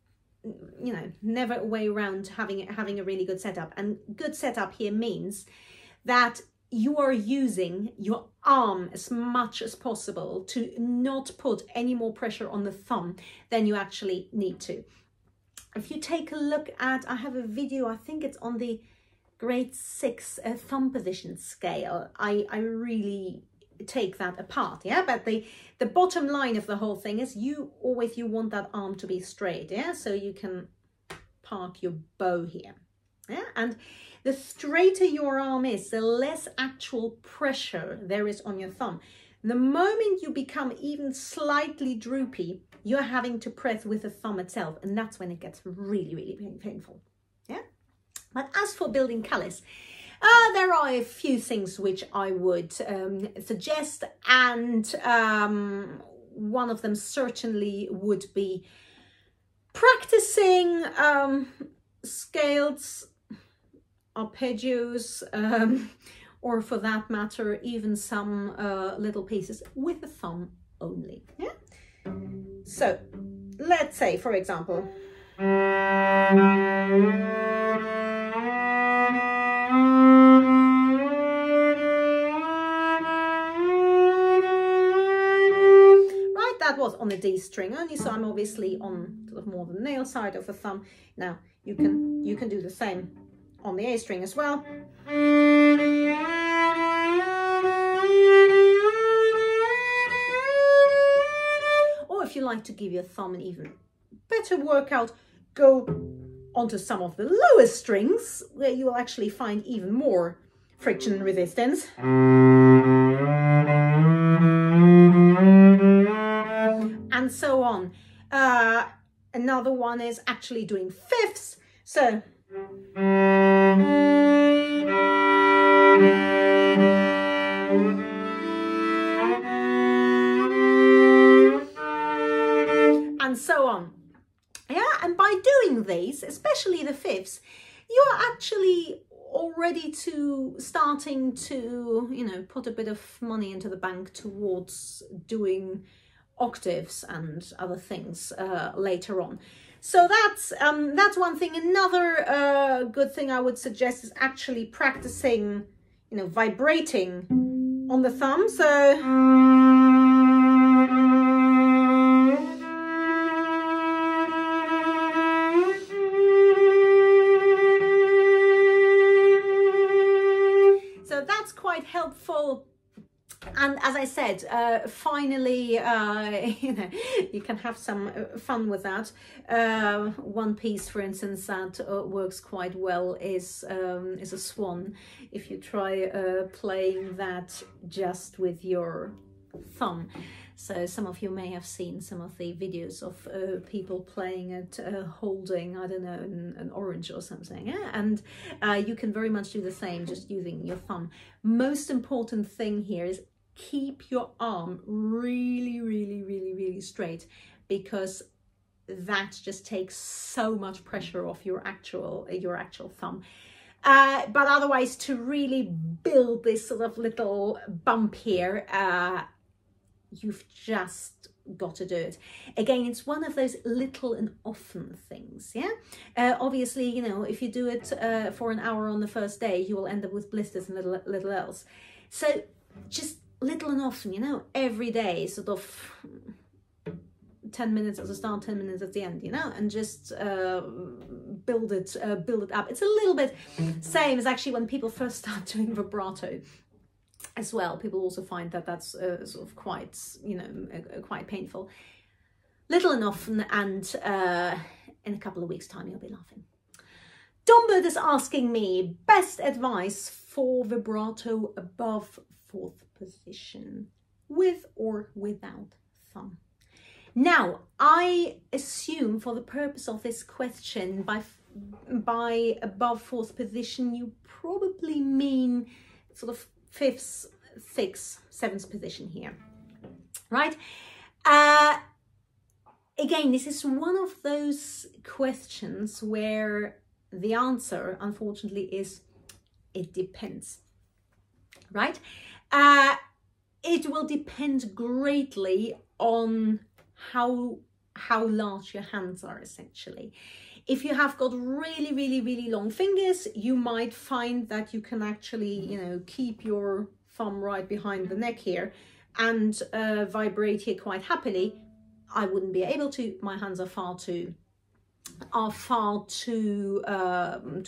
you know, never a way around having a really good setup. And good setup here means that you are using your arm as much as possible to not put any more pressure on the thumb than you actually need to. If you take a look at, I have a video, I think it's on the grade 6 thumb position scale. I really take that apart. Yeah, but the bottom line of the whole thing is you want that arm to be straight. Yeah, so you can park your bow here. Yeah, and the straighter your arm is, the less actual pressure there is on your thumb. The moment you become even slightly droopy, you're having to press with the thumb itself, and that's when it gets really, really painful. Yeah. But as for building callus, there are a few things which I would suggest, and one of them certainly would be practicing scales, arpeggios, or for that matter, even some little pieces with the thumb only. Yeah. So let's say, for example, that was on the D string only, so I'm obviously on sort of more the nail side of the thumb. Now you can do the same on the A string as well. Or if you like to give your thumb an even better workout, go onto some of the lower strings where you will actually find even more friction resistance. And so on. Another one is actually doing fifths. So and so on. Yeah, and by doing these, especially the fifths, you are actually already starting to, you know, put a bit of money into the bank towards doing octaves and other things later on. So that's one thing. Another good thing I would suggest is actually practicing, you know, vibrating on the thumb. So that's quite helpful. And as I said, finally, you know, you can have some fun with that. One piece, for instance, that works quite well is a swan. If you try playing that just with your thumb. So some of you may have seen some of the videos of people playing it, holding, I don't know, an orange or something. Yeah? And you can very much do the same, just using your thumb. Most important thing here is keep your arm really, really, really, really straight, because that just takes so much pressure off your actual thumb. But otherwise, to really build this sort of little bump here, you've just got to do it. Again, it's one of those little and often things, yeah? Obviously, you know, if you do it for an hour on the first day, you will end up with blisters and little else. So just little and often, you know, every day, sort of 10 minutes at the start, 10 minutes at the end, you know, and just build it up. It's a little bit same as actually when people first start doing vibrato as well. People also find that that's sort of quite, you know, quite painful. Little and often, and in a couple of weeks' time, you'll be laughing. Dombert is asking me best advice for vibrato above fourth position, with or without thumb. Now, I assume for the purpose of this question, by above fourth position, you probably mean sort of fifth, sixth, seventh position here, right? Again, this is one of those questions where the answer, unfortunately, is it depends, right? It will depend greatly on how large your hands are, essentially. If you have got really, really, really long fingers, you might find that you can actually, you know, keep your thumb right behind the neck here and vibrate here quite happily. I wouldn't be able to. My hands are far too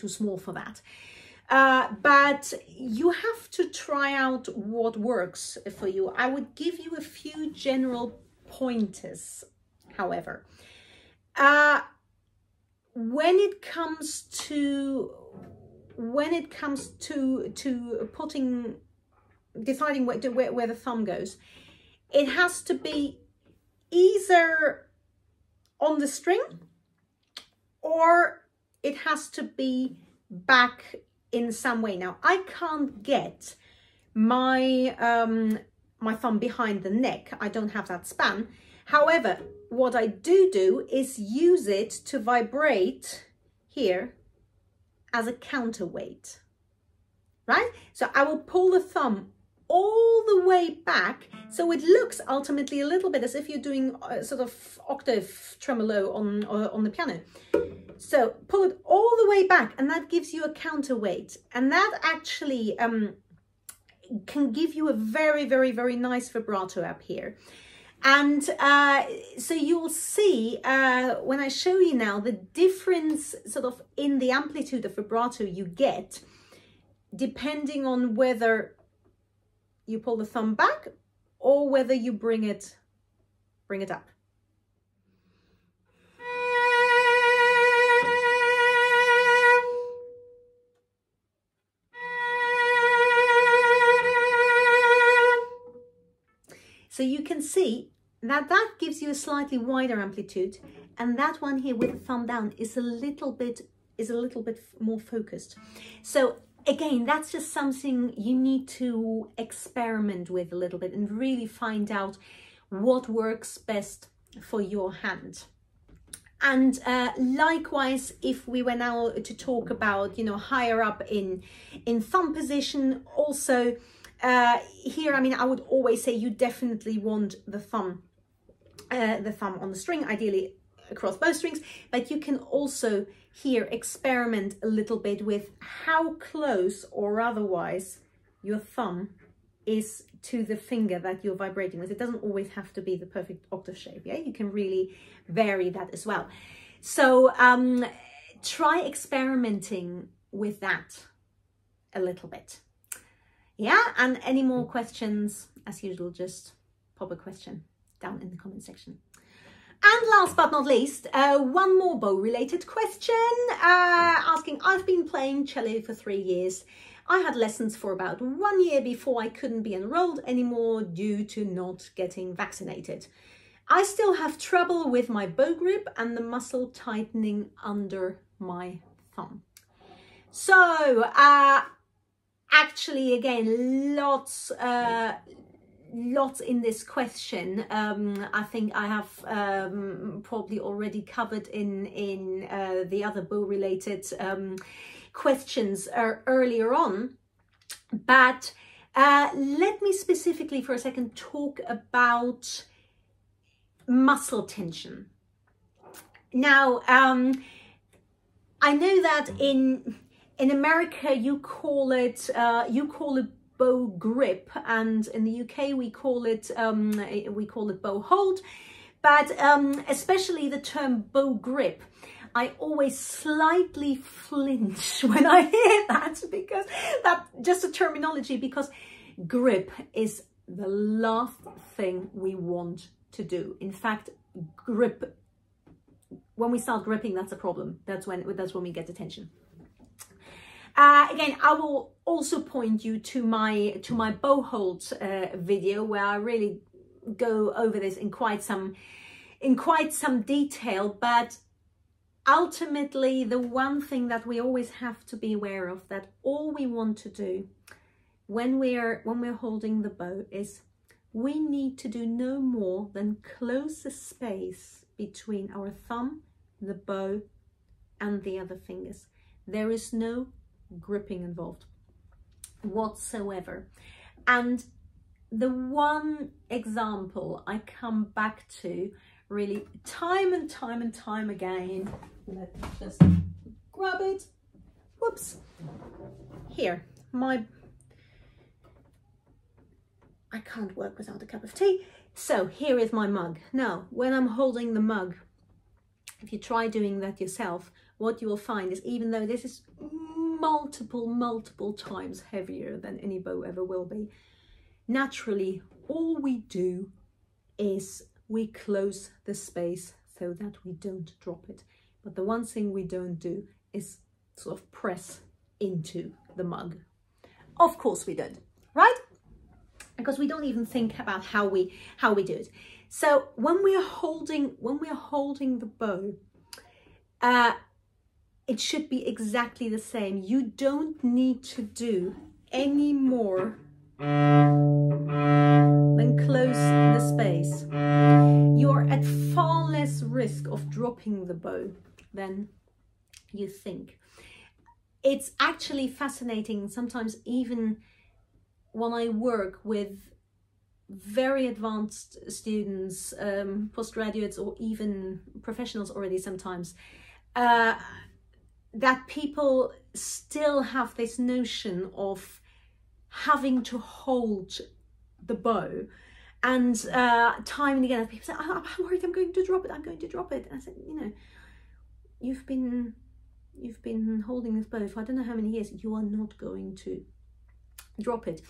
small for that. But you have to try out what works for you. I would give you a few general pointers, however. When it comes to deciding where the thumb goes, it has to be either on the string or it has to be back in some way. Now, I can't get my my thumb behind the neck. I don't have that span. However, what I do is use it to vibrate here as a counterweight, right? So I will pull the thumb all the way back, so it looks ultimately a little bit as if you're doing a sort of octave tremolo on the piano. So pull it all the way back, and that gives you a counterweight, and that actually can give you a very, very, very nice vibrato up here. And so you'll see when I show you now the difference sort of in the amplitude of vibrato you get depending on whether you pull the thumb back or whether you bring it up. So you can see that that gives you a slightly wider amplitude, and that one here with the thumb down is a little bit more focused. So again, that's just something you need to experiment with a little bit and really find out what works best for your hand. And likewise, if we were now to talk about, you know, higher up in thumb position, also here, I mean, I would always say you definitely want the thumb on the string, ideally across both strings, but you can also here experiment a little bit with how close or otherwise your thumb is to the finger that you're vibrating with. It doesn't always have to be the perfect octave shape, yeah? You can really vary that as well. So try experimenting with that a little bit. Yeah, and any more questions, as usual, just pop a question down in the comment section. And last but not least, one more bow related question, asking, I've been playing cello for 3 years. I had lessons for about 1 year before I couldn't be enrolled anymore due to not getting vaccinated. I still have trouble with my bow grip and the muscle tightening under my thumb. So actually, again, lots in this question. I think I have probably already covered in the other bow related questions earlier on, but let me specifically for a second talk about muscle tension. Now, I know that in America you call it bow grip, and in the UK we call it bow hold, but especially the term bow grip, I always slightly flinch when I hear that, because that's just a terminology, because grip is the last thing we want to do. In fact, grip, when we start gripping, that's a problem. That's when we get attention. Again, I will also point you to my bow hold video, where I really go over this in quite some detail, but ultimately, the one thing that we always have to be aware of, that all we want to do when we're holding the bow is we need to do no more than close the space between our thumb, the bow, and the other fingers. There is no gripping involved whatsoever. And the one example I come back to really time and time again, let me just grab it, whoops, here, I can't work without a cup of tea, so here is my mug. Now, when I'm holding the mug, if you try doing that yourself, what you will find is, even though this is multiple times heavier than any bow ever will be, naturally, all we do is we close the space so that we don't drop it. But the one thing we don't do is sort of press into the mug. Of course we don't, right? Because we don't even think about how we do it. So when we're holding the bow, it should be exactly the same. You don't need to do any more than close the space. You're at far less risk of dropping the bow than you think. It's actually fascinating, sometimes even when I work with very advanced students, postgraduates, or even professionals already sometimes, that people still have this notion of having to hold the bow. And time and again, people say, oh, I'm worried I'm going to drop it, I'm going to drop it. And I said, you know, you've been holding this bow for I don't know how many years, you are not going to drop it.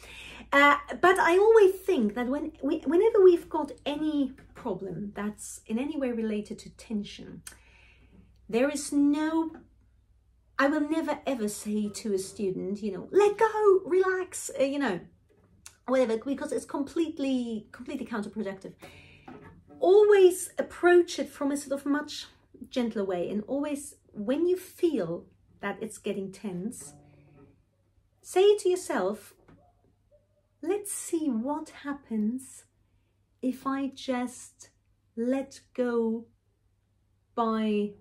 But I always think that whenever we've got any problem that's in any way related to tension, there is no, I will never ever say to a student, you know, let go, relax, you know, whatever, because it's completely counterproductive. Always approach it from a sort of much gentler way, and always, when you feel that it's getting tense, say to yourself, let's see what happens if I just let go by,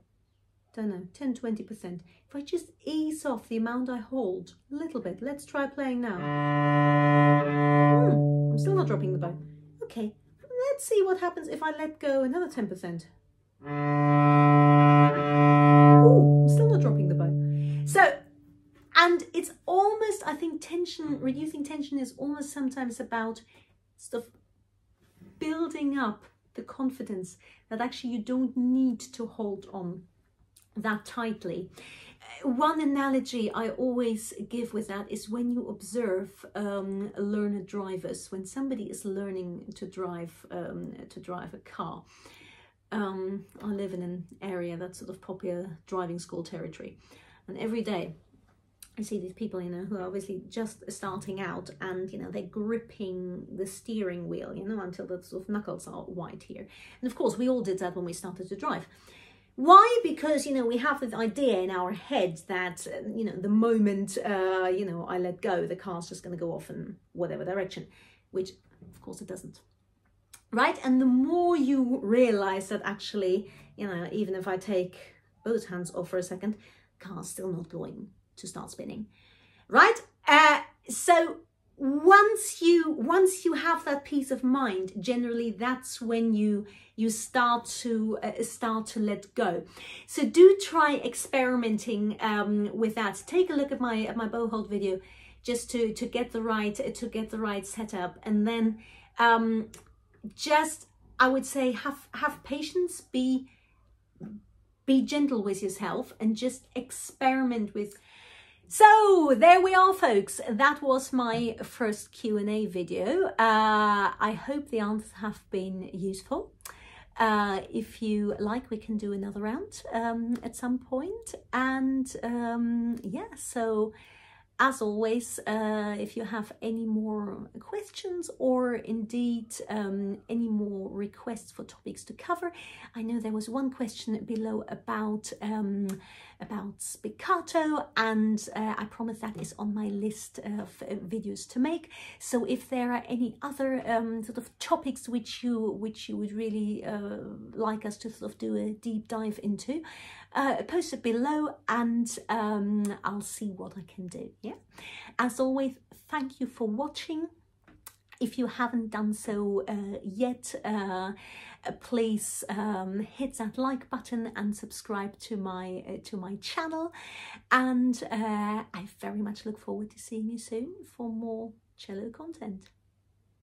don't know, 10-20%. If I just ease off the amount I hold a little bit, let's try playing now. I'm still not dropping the bow. Okay, let's see what happens if I let go another 10%. Ooh, I'm still not dropping the bow. So, and it's almost, I think tension, reducing tension is almost sometimes about sort of building up the confidence that actually you don't need to hold on that tightly. One analogy I always give with that is when you observe learner drivers, when somebody is learning to drive a car. I live in an area that's sort of popular driving school territory, and every day I see these people, you know, who are obviously just starting out, and you know, they're gripping the steering wheel, you know, until the sort of knuckles are white here. And of course we all did that when we started to drive. Why? Because, you know, we have this idea in our head that, you know, the moment, you know, I let go, the car's just going to go off in whatever direction, which of course it doesn't. Right? And the more you realize that actually, you know, even if I take both hands off for a second, the car's still not going to start spinning. Right? So once you have that peace of mind, generally that's when you start to let go. So do try experimenting with that. Take a look at my bow hold video just to get the right setup, and then just, I would say, have patience, be gentle with yourself, and just experiment with. So there we are, folks. That was my first Q&A video. I hope the answers have been useful. If you like, we can do another round at some point. And yeah, so as always, if you have any more questions, or indeed any more requests for topics to cover. I know there was one question below about spiccato, and I promise that is on my list of videos to make. So if there are any other sort of topics which you would really like us to sort of do a deep dive into, post it below, and I'll see what I can do. Yeah, as always, thank you for watching. If you haven't done so yet, please hit that like button and subscribe to my channel, and I very much look forward to seeing you soon for more cello content.